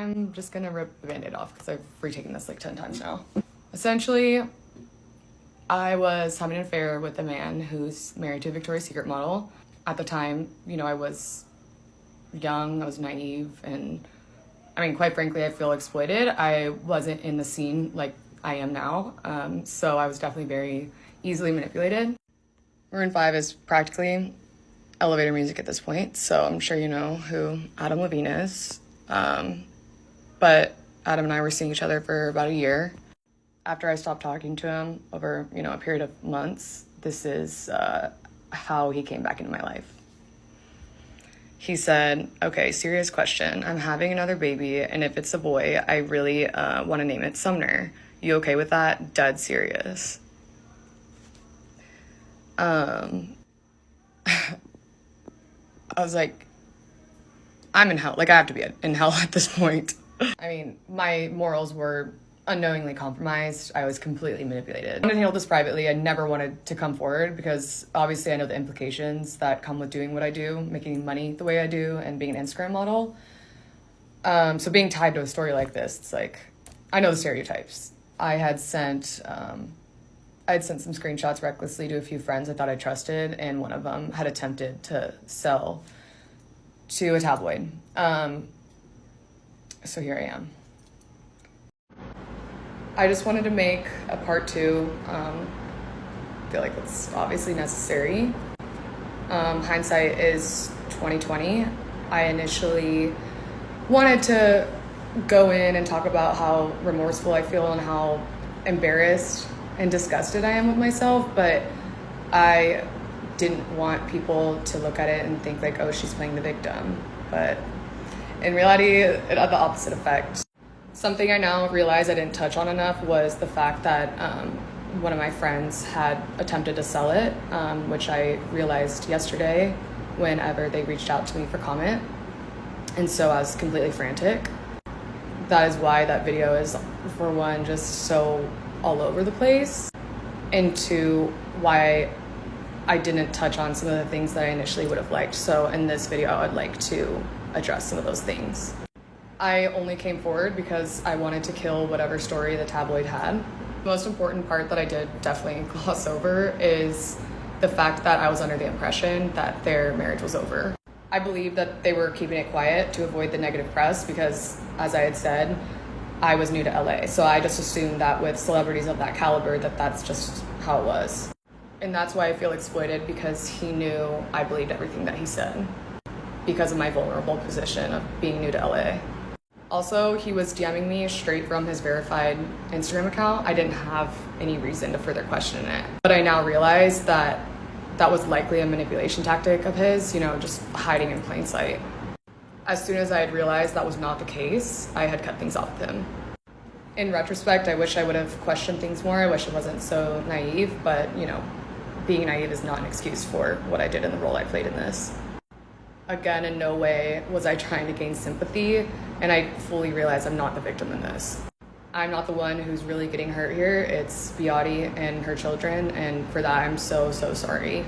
I'm just gonna rip the Band-Aid off because I've retaken this like 10 times now. Essentially, I was having an affair with a man who's married to a Victoria's Secret model. At the time, you know, I was young, I was naive, and I mean, quite frankly, I feel exploited. I wasn't in the scene like I am now, so I was definitely very easily manipulated. Maroon 5 is practically elevator music at this point, so I'm sure you know who Adam Levine is. But Adam and I were seeing each other for about a year. After I stopped talking to him over, you know, a period of months, this is how he came back into my life. He said, okay, serious question. I'm having another baby, and if it's a boy, I really want to name it Sumner. You okay with that? Dead serious. I was like, I'm in hell. Like, I have to be in hell at this point. I mean, my morals were unknowingly compromised. I was completely manipulated. I wanted to handle this privately. I never wanted to come forward because obviously I know the implications that come with doing what I do, making money the way I do, and being an Instagram model. So being tied to a story like this, it's like, I know the stereotypes. I had sent some screenshots recklessly to a few friends I thought I trusted, and one of them had attempted to sell to a tabloid. So here I am. I just wanted to make a part 2. I feel like it's obviously necessary. Hindsight is 2020. I initially wanted to go in and talk about how remorseful I feel and how embarrassed and disgusted I am with myself, but I didn't want people to look at it and think like, oh, she's playing the victim. But in reality, it had the opposite effect. Something I now realize I didn't touch on enough was the fact that one of my friends had attempted to sell it, which I realized yesterday whenever they reached out to me for comment. And so I was completely frantic. That is why that video is, for one, just so all over the place, and two, why I didn't touch on some of the things that I initially would have liked. So in this video, I would like to address some of those things. I only came forward because I wanted to kill whatever story the tabloid had. The most important part that I did definitely gloss over is the fact that I was under the impression that their marriage was over. I believe that they were keeping it quiet to avoid the negative press because, as I had said, I was new to LA. So I just assumed that with celebrities of that caliber that that's just how it was. And that's why I feel exploited, because he knew I believed everything that he said because of my vulnerable position of being new to LA. Also, he was DMing me straight from his verified Instagram account. I didn't have any reason to further question it. But I now realize that that was likely a manipulation tactic of his, you know, just hiding in plain sight. As soon as I had realized that was not the case, I had cut things off with him. In retrospect, I wish I would have questioned things more. I wish I wasn't so naive, but, you know, being naive is not an excuse for what I did in the role I played in this. Again, in no way was I trying to gain sympathy, and I fully realize I'm not the victim in this. I'm not the one who's really getting hurt here. It's Behati and her children, and for that, I'm so, so sorry.